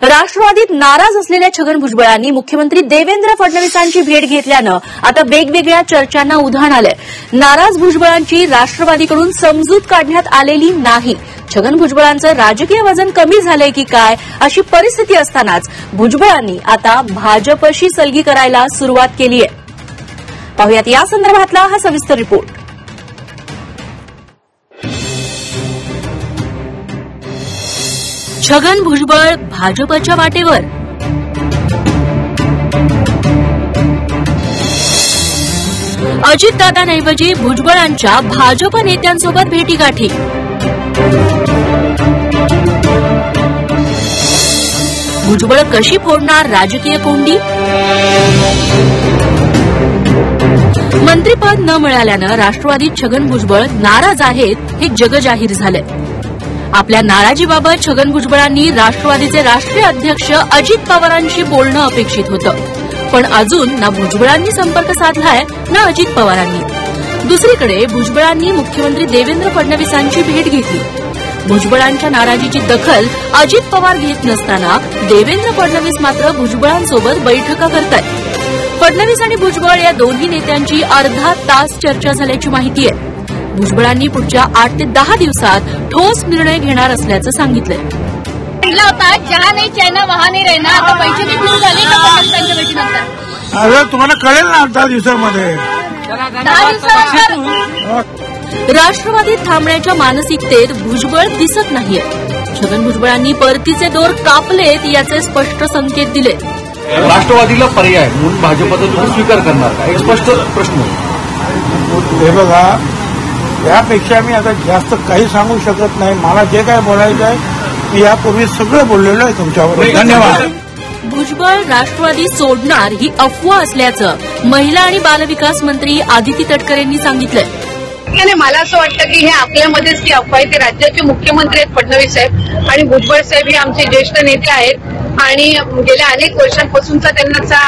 राष्ट्रवादीत नाराज असलेल्या छगन भुजबळांनी मुख्यमंत्री देवेंद्र फडणवीसांची भेट घेतल्यानं आता वेगवेगळ्या चर्चांना उधाण आलंय। नाराज भुजबळांची राष्ट्रवादीकडून समजूत काढण्यात आलेली नाही। छगन भुजबळांचं राजकीय वजन कमी झालंय की काय अशी परिस्थिती असतानाच भुजबळांनी आता भाजपशी सलगी करायला सुरुवात केली आहे। पाहुयात या संदर्भातला हा सविस्तर रिपोर्ट। छगन भुजबळ भाजपच्या वाटेवर। अजितदादांऐवजी भुजबळांच्या भाजप नेत्यांसोबत भेटीगाठी। भुजबळ कशी फोडणार राजकीय कोंडी? मंत्रिपद न मिळाल्यानं राष्ट्रवादीत छगन भुजबळ नाराज आहेत हे जगजाहीर झालंय। आपल्या नाराजीबाबत छगन भुजबळांनी राष्ट्रवादीचे राष्ट्रीय अध्यक्ष अजित पवारांशी बोलणं अपेक्षित होतं, पण अजून ना भुजबळांनी संपर्क साधलाय ना अजित पवारांनी। दुसरीकडे भुजबळांनी मुख्यमंत्री देवेंद्र फडणवीसांची भेट घेतली। भुजबळांच्या नाराजीची दखल अजित पवार घेत नसताना देवेंद्र फडणवीस मात्र भुजबळांसोबत बैठका करतायत। फडणवीस आणि भुजबळ या दोन्ही नेत्यांची अर्धा तास चर्चा झाल्याची माहिती आहे। भुजबळांनी पुढच्या 8 ते 10 दिवसात ठोस निर्णय घेणार असल्याचं सांगितलंय। म्हटलं होता जहां नाही चायना वहां नाही रहना, आता पैसे निघून झाले का फडणवीसांच्या भेटीनंतर? अरे तुम्हाला कळेल ना 10 दिवसांमध्ये। 10 दिवसानंतर राष्ट्रवादीत थांबण्याच्या मानसिकतेत भुजबळ दिसत नाहीये। छगन भुजबळांनी परतीचे दोर कापलेत याचे स्पष्ट संकेत दिले। राष्ट्रवादीला पर्याय म्हणून भाजपचा स्वीकार करणार का? एक स्पष्ट प्रश्न। हे बघा, यापेक्षा मी आता जास्त काही सांगू शकत नाही। मला जे काय बोलायचं आहे मी यापूर्वी सगळं बोललेलो आहे तुमच्यावर। धन्यवाद। भुजबळ राष्ट्रवादी सोडणार ही अफवा असल्याचं महिला आणि बालविकास मंत्री आदिती तटकरेंनी सांगितलंय। मला असं वाटतं की हे आपल्यामध्येच ती अफवा आहे। ते राज्याचे मुख्यमंत्री आहेत फडणवीस साहेब, आणि भुजबळ साहेब हे आमचे ज्येष्ठ नेते आहेत आणि गेल्या अनेक वर्षांपासूनचा त्यांचा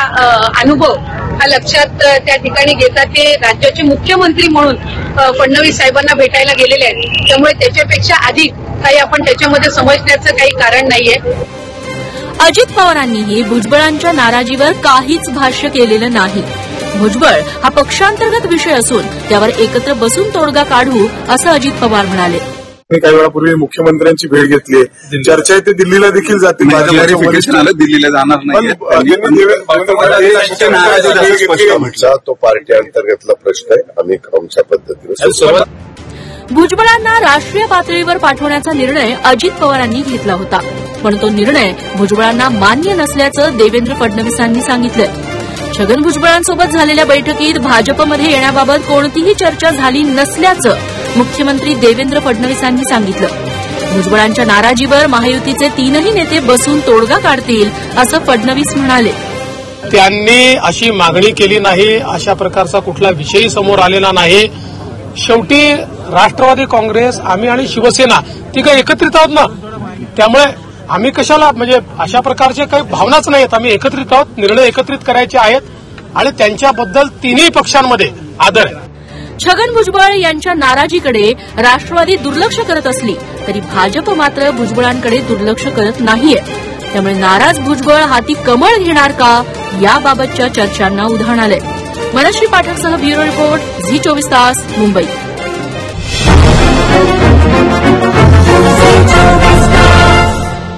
अनुभव हा लक्षात त्या ठिकाणी घेतात। ते राज्याचे मुख्यमंत्री म्हणून फडणवीस साहेबांना भेटायला गेलेले आहेत, त्यामुळे त्याच्यापेक्षा अधिक काही आपण त्याच्यामध्ये समजण्याचं काही कारण नाहीये। अजित पवारांनीही भुजबळांच्या नाराजीवर काहीच भाष्य केलेलं नाही। भुजबळ हा पक्षांतर्गत विषय असून त्यावर एकत्र बसून तोडगा काढू असं अजित पवार म्हणाले। मी काही वेळापूर्वी मुख्यमंत्र्यांची भेट घेतली, चर्चा आहे ते दिल्लीला देखील जातील। दिल्लीला जाणार नाही तो पार्टी अंतर्गतला प्रश्न आहे, आम्ही आमच्या पद्धतीने। भुजबळांना राष्ट्रीय पातळीवर पाठवण्याचा निर्णय अजित पवारांनी घेतला होता, पण तो निर्णय भुजबळांना मान्य नसल्याचं देवेंद्र फडणवीसांनी सांगितलंय। छगन भुजबळांसोबत झालेल्या बैठकीत भाजपमध्ये येण्याबाबत कोणतीही चर्चा झाली नसल्याचं मुख्यमंत्री देवेंद्र फडणवीसांनी सांगितलं। भुजबळांच्या नाराजीवर महायुतीचे 3ही नेते बसून तोडगा काढतील असं फडणवीस म्हणाले। त्यांनी अशी मागणी केली नाही, अशा प्रकारचा कुठला विषय समोर आलेला नाही। शेवटी राष्ट्रवादी काँग्रेस, आम्ही आणि शिवसेना तिघं एकत्रित आहोत ना, त्यामुळे आम्ही कशाला म्हणजे अशा प्रकारचे काही भावनाच नाहीत। आम्ही एकत्रित आहोत, निर्णय एकत्रित करायचे आहेत आणि त्यांच्याबद्दल 3ही पक्षांमध्ये आदर आहे। छगन भुजबळ यांच्या नाराजीकडे राष्ट्रवादी दुर्लक्ष करत असली तरी भाजप मात्र भुजबळांकडे दुर्लक्ष करत नाहीये। त्यामुळे नाराज भुजबळ हाती कमळ घेणार का याबाबतच्या चर्चांना उधाण आलंय। मनश्री पाठकसह ब्युरो रिपोर्ट, झी 24 तास, मुंबई।